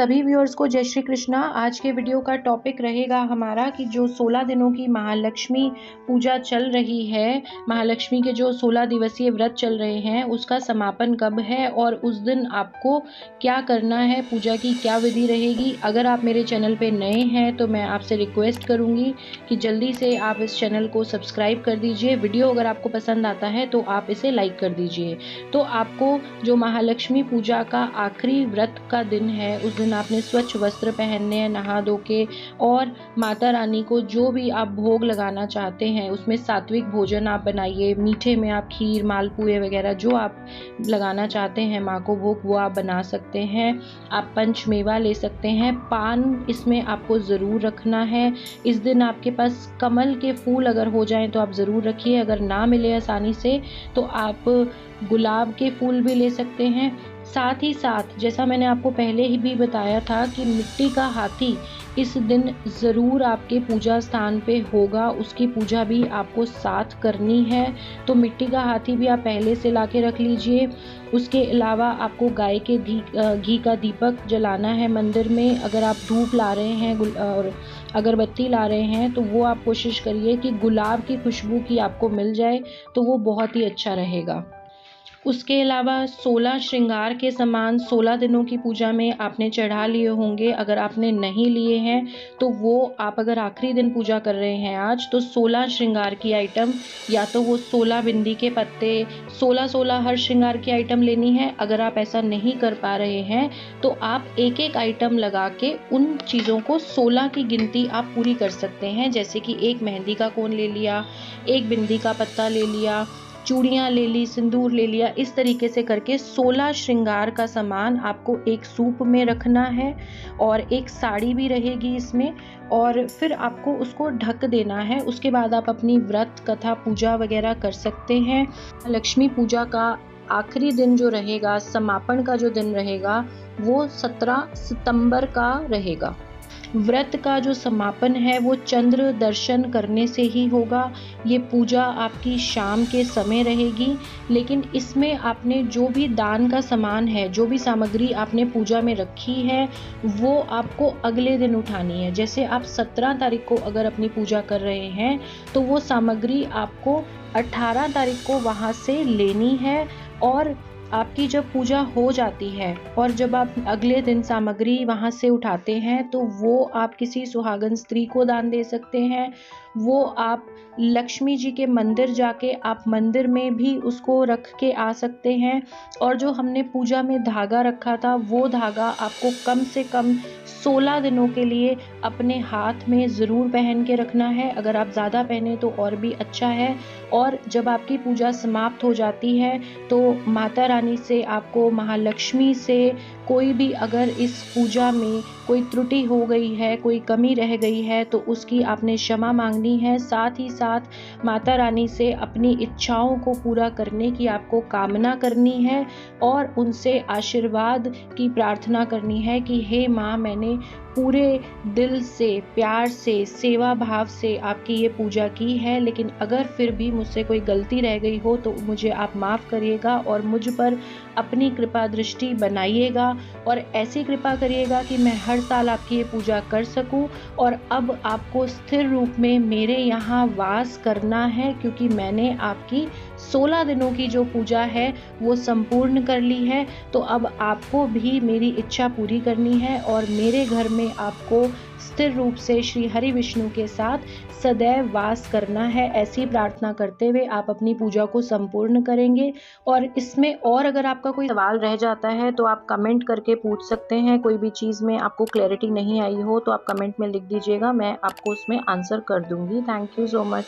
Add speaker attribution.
Speaker 1: सभी व्यूअर्स को जय श्री कृष्णा। आज के वीडियो का टॉपिक रहेगा हमारा कि जो 16 दिनों की महालक्ष्मी पूजा चल रही है, महालक्ष्मी के जो 16 दिवसीय व्रत चल रहे हैं उसका समापन कब है और उस दिन आपको क्या करना है, पूजा की क्या विधि रहेगी। अगर आप मेरे चैनल पे नए हैं तो मैं आपसे रिक्वेस्ट करूंगी कि जल्दी से आप इस चैनल को सब्सक्राइब कर दीजिए। वीडियो अगर आपको पसंद आता है तो आप इसे लाइक कर दीजिए। तो आपको जो महालक्ष्मी पूजा का आखिरी व्रत का दिन है उस दिन आपने स्वच्छ वस्त्र पहनने हैं, नहा धो के, और माता रानी को जो भी आप भोग लगाना चाहते हैं उसमें सात्विक भोजन आप बनाइए। मीठे में आप खीर, मालपुए वगैरह जो आप लगाना चाहते हैं माँ को भोग वो आप बना सकते हैं। आप पंचमेवा ले सकते हैं। पान इसमें आपको ज़रूर रखना है। इस दिन आपके पास कमल के फूल अगर हो जाएं तो आप ज़रूर रखिए। अगर ना मिले आसानी से तो आप गुलाब के फूल भी ले सकते हैं। साथ ही साथ जैसा मैंने आपको पहले ही भी बताया था कि मिट्टी का हाथी इस दिन ज़रूर आपके पूजा स्थान पे होगा, उसकी पूजा भी आपको साथ करनी है। तो मिट्टी का हाथी भी आप पहले से ला के रख लीजिए। उसके अलावा आपको गाय के घी का दीपक जलाना है मंदिर में। अगर आप धूप ला रहे हैं और अगरबत्ती ला रहे हैं तो वो आप कोशिश करिए कि गुलाब की खुशबू की आपको मिल जाए, तो वो बहुत ही अच्छा रहेगा। उसके अलावा 16 श्रृंगार के सामान 16 दिनों की पूजा में आपने चढ़ा लिए होंगे। अगर आपने नहीं लिए हैं तो वो आप अगर आखिरी दिन पूजा कर रहे हैं आज, तो 16 श्रृंगार की आइटम, या तो वो 16 बिंदी के पत्ते, 16 हर श्रृंगार की आइटम लेनी है। अगर आप ऐसा नहीं कर पा रहे हैं तो आप एक एक आइटम लगा के उन चीज़ों को 16 की गिनती आप पूरी कर सकते हैं। जैसे कि एक मेहंदी का कोन ले लिया, एक बिंदी का पत्ता ले लिया, चूड़ियाँ ले ली, सिंदूर ले लिया। इस तरीके से करके 16 श्रृंगार का सामान आपको एक सूप में रखना है और एक साड़ी भी रहेगी इसमें, और फिर आपको उसको ढक देना है। उसके बाद आप अपनी व्रत कथा पूजा वगैरह कर सकते हैं। लक्ष्मी पूजा का आखिरी दिन जो रहेगा, समापन का जो दिन रहेगा, वो 17 सितंबर का रहेगा। व्रत का जो समापन है वो चंद्र दर्शन करने से ही होगा। ये पूजा आपकी शाम के समय रहेगी, लेकिन इसमें आपने जो भी दान का सामान है, जो भी सामग्री आपने पूजा में रखी है, वो आपको अगले दिन उठानी है। जैसे आप 17 तारीख को अगर अपनी पूजा कर रहे हैं तो वो सामग्री आपको 18 तारीख को वहाँ से लेनी है। और आपकी जब पूजा हो जाती है और जब आप अगले दिन सामग्री वहाँ से उठाते हैं तो वो आप किसी सुहागन स्त्री को दान दे सकते हैं। वो आप लक्ष्मी जी के मंदिर जाके आप मंदिर में भी उसको रख के आ सकते हैं। और जो हमने पूजा में धागा रखा था वो धागा आपको कम से कम 16 दिनों के लिए अपने हाथ में ज़रूर पहन के रखना है। अगर आप ज़्यादा पहने तो और भी अच्छा है। और जब आपकी पूजा समाप्त हो जाती है तो माता रानी से, आपको महालक्ष्मी से कोई भी अगर इस पूजा में कोई त्रुटि हो गई है, कोई कमी रह गई है, तो उसकी आपने क्षमा मांगनी है। साथ ही साथ माता रानी से अपनी इच्छाओं को पूरा करने की आपको कामना करनी है और उनसे आशीर्वाद की प्रार्थना करनी है कि हे माँ, मैंने पूरे दिल से, प्यार से, सेवा भाव से आपकी ये पूजा की है, लेकिन अगर फिर भी मुझसे कोई गलती रह गई हो तो मुझे आप माफ़ करिएगा और मुझ पर अपनी कृपा दृष्टि बनाइएगा और ऐसी कृपा करिएगा कि मैं हर साल आपकी ये पूजा कर सकूं। और अब आपको स्थिर रूप में मेरे यहाँ वास करना है, क्योंकि मैंने आपकी 16 दिनों की जो पूजा है वो संपूर्ण कर ली है। तो अब आपको भी मेरी इच्छा पूरी करनी है और मेरे घर में आपको स्थिर रूप से श्री हरि विष्णु के साथ सदैव वास करना है। ऐसी प्रार्थना करते हुए आप अपनी पूजा को संपूर्ण करेंगे। और इसमें और अगर आपका कोई सवाल रह जाता है तो आप कमेंट करके पूछ सकते हैं। कोई भी चीज़ में आपको क्लैरिटी नहीं आई हो तो आप कमेंट में लिख दीजिएगा, मैं आपको उसमें आंसर कर दूंगी। Thank you so much.